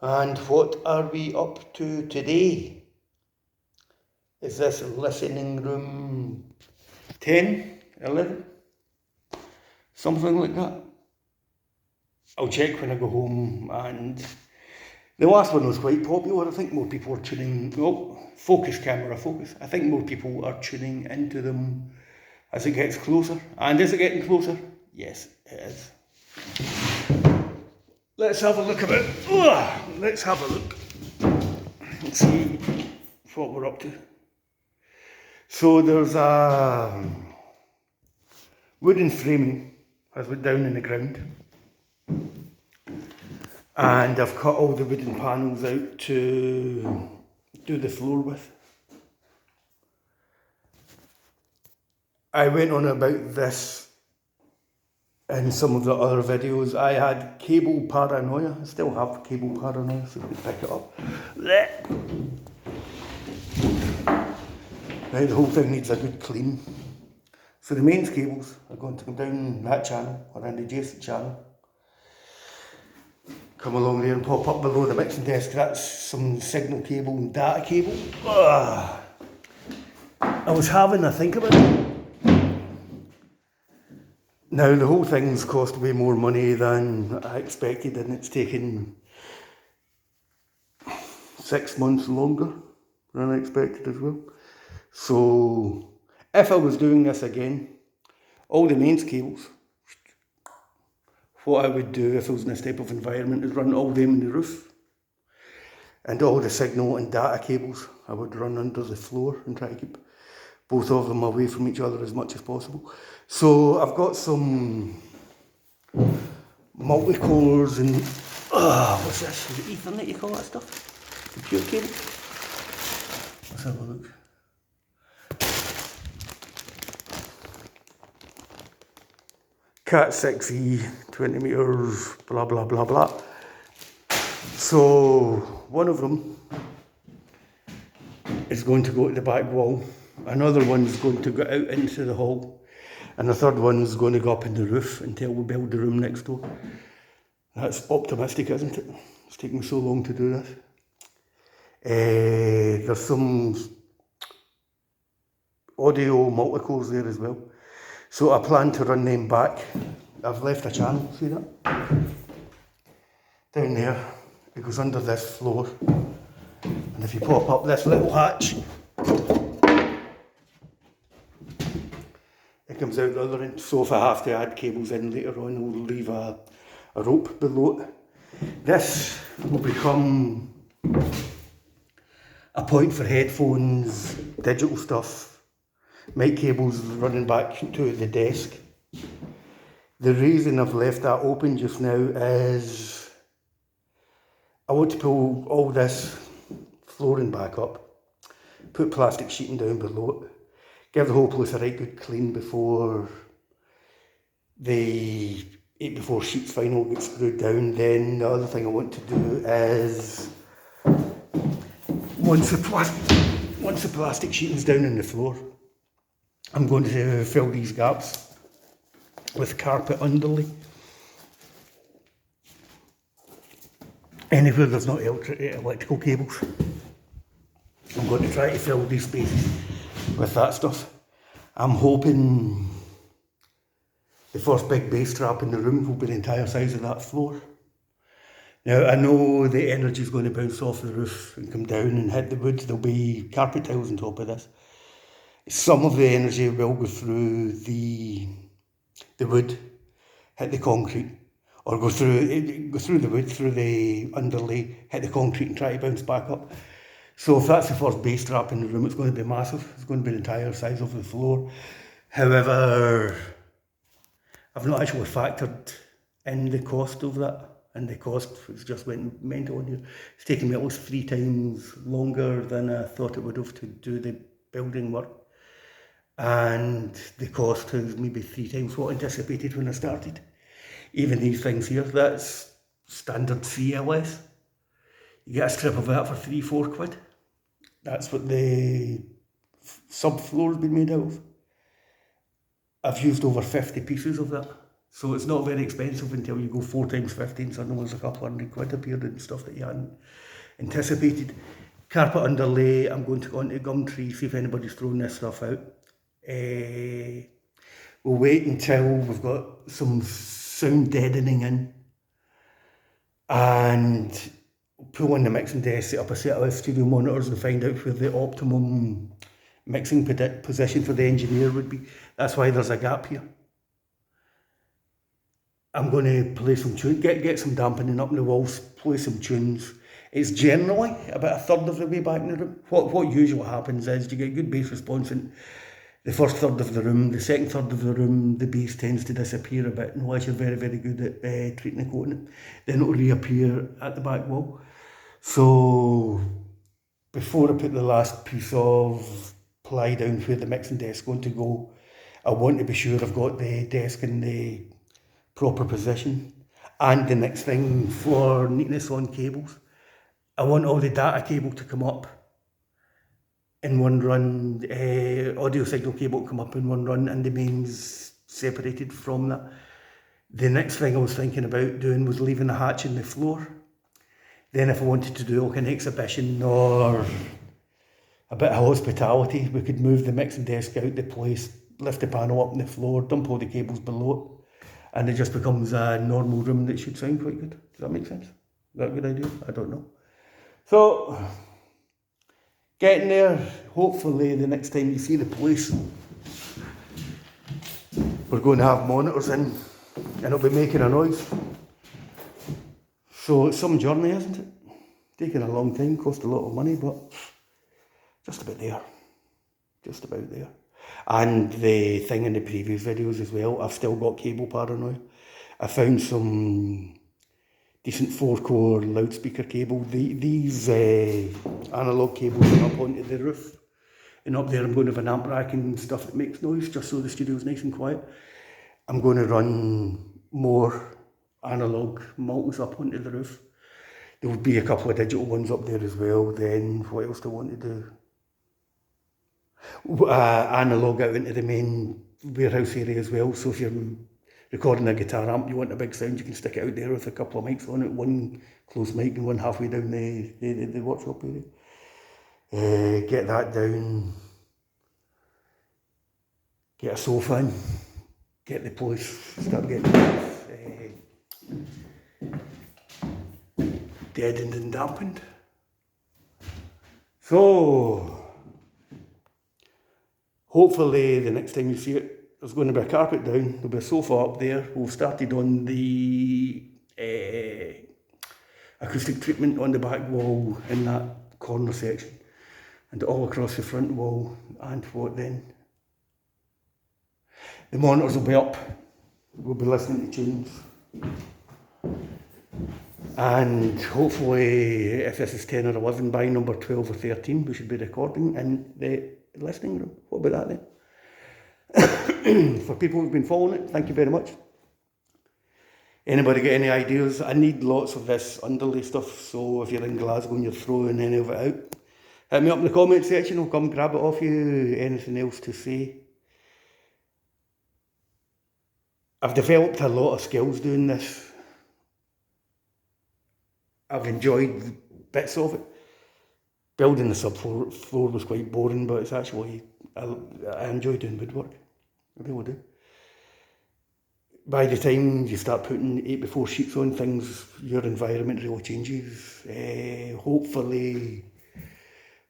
And what are we up to today? Is this listening room 10, 11? Something like that. I'll check when I go home. And the last one was quite popular. I think more people are tuning. Oh, focus, camera, focus. I think more people are tuning into them as it gets closer. And is it getting closer? Yes, it is. Let's have a look at it. Let's have a look. Let's see what we're up to. So there's a wooden framing has went down in the ground, and I've cut all the wooden panels out to do the floor with. I went on about this in some of the other videos. I had cable paranoia. I still have cable paranoia, so you can pick it up. Now the whole thing needs a good clean. So the mains cables are going to come down that channel or an adjacent channel. Come along there and pop up below the mixing desk. That's some signal cable and data cable. I was having a think about it. Now the whole thing's cost way more money than I expected, and it's taken 6 months longer than I expected as well. So if I was doing this again, all the mains cables, what I would do if I was in this type of environment is run all them in the roof, and all the signal and data cables I would run under the floor and try to keep both of them away from each other as much as possible. So I've got some multi-cores and what's this? Is it Ethernet you call that stuff? Computer cable? Let's have a look. Cat 6E, 20 meters, blah blah blah blah. So one of them is going to go to the back wall, another one is going to go out into the hall, and the third one is going to go up in the roof until we build the room next door. That's optimistic, isn't it? It's taking me so long to do this. There's some audio multi-cores there as well. So I plan to run them back. I've left a channel, see that? Down there, it goes under this floor. And if you pop up this little hatch, it comes out the other end. So if I have to add cables in later on, we'll leave a rope below it. This will become a point for headphones, digital stuff, mic cables running back to the desk. The reason I've left that open just now is I want to pull all this flooring back up, put plastic sheeting down below it, give the whole place a right good clean before the 8x4 sheets final gets screwed down. Then the other thing I want to do is once the plastic sheeting's down on the floor, I'm going to fill these gaps with carpet underlay. Anywhere there's not electrical cables, I'm going to try to fill these spaces with that stuff. I'm hoping the first big bass trap in the room will be the entire size of that floor. Now I know the energy is going to bounce off the roof and come down and hit the wood. There'll be carpet tiles on top of this. Some of the energy will go through the wood, hit the concrete, or go through the wood, through the underlay, hit the concrete and try to bounce back up. So if that's the first bass trap in the room, it's going to be massive. It's going to be the entire size of the floor. However, I've not actually factored in the cost of that, and the cost has just went mental on here. It's taken me almost 3 times longer than I thought it would have to do the building work. And the cost is maybe 3 times what I anticipated when I started. Even these things here, that's standard CLS. You get a strip of that for 3-4 quid. That's what the subfloor's been made out of. I've used over 50 pieces of that. So it's not very expensive until you go 4 times 15, suddenly there's a couple £100 appeared and stuff that you hadn't anticipated. Carpet underlay, I'm going to go onto Gumtree, see if anybody's thrown this stuff out. We'll wait until we've got some sound deadening in and pull in the mixing desk, set up a set of studio monitors and find out where the optimum mixing position for the engineer would be. That's why there's a gap here. I'm going to play some tunes, get some dampening up in the walls, play some tunes. It's generally about a third of the way back in the room. What usually happens is you get good bass response in the first third of the room. The second third of the room, the bass tends to disappear a bit unless you're very, very good at treating and coating it. Then it'll reappear at the back wall. So before I put the last piece of ply down where the mixing desk is going to go, I want to be sure I've got the desk in the proper position. And the next thing, for neatness on cables, I want all the data cable to come up in one run, audio signal cable to come up in one run, and the mains separated from that. The next thing I was thinking about doing was leaving a hatch in the floor. Then if I wanted to do like an exhibition or a bit of hospitality, we could move the mixing desk out the place, lift the panel up on the floor, dump all the cables below it, and it just becomes a normal room that should sound quite good. Does that make sense? Is that a good idea? I don't know. So, getting there, hopefully the next time you see the place, we're going to have monitors in and it'll be making a noise. So it's some journey, isn't it? Taking a long time, cost a lot of money, but just about there. Just about there. And the thing in the previous videos as well, I've still got cable paranoia. I found some decent 4-core loudspeaker cable. These analog cables are up onto the roof. And up there I'm going to have an amp rack and stuff that makes noise, just so the studio's nice and quiet. I'm going to run more analog multis up onto the roof. There will be a couple of digital ones up there as well. Then what else do I want to do? Analog out into the main warehouse area as well. So if you're recording a guitar amp, you want a big sound, you can stick it out there with a couple of mics on it, one close mic and one halfway down the workshop area. Get that down, get a sofa in, get the place, start getting deadened and dampened. So, hopefully the next time you see it, there's going to be a carpet down, there'll be a sofa up there. We've started on the acoustic treatment on the back wall in that corner section and all across the front wall. And what then? The monitors will be up, we'll be listening to tunes. And hopefully, if this is 10 or 11, by number 12 or 13, we should be recording in the listening room. What about that then? For people who've been following it, thank you very much. Anybody get any ideas? I need lots of this underlay stuff, so if you're in Glasgow and you're throwing any of it out, hit me up in the comment section, I'll come grab it off you. Anything else to say? I've developed a lot of skills doing this. I've enjoyed bits of it. Building the subfloor was quite boring, but it's actually, I enjoy doing woodwork. I really do. By the time you start putting 8x4 sheets on things, your environment really changes. Hopefully,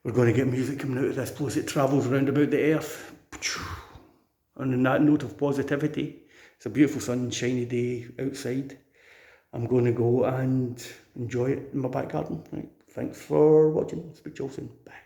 we're going to get music coming out of this place. It travels around about the earth. And on that note of positivity, it's a beautiful sunshiny day outside. I'm going to go and enjoy it in my back garden. Right. Thanks for watching. Speak to you all soon. Bye.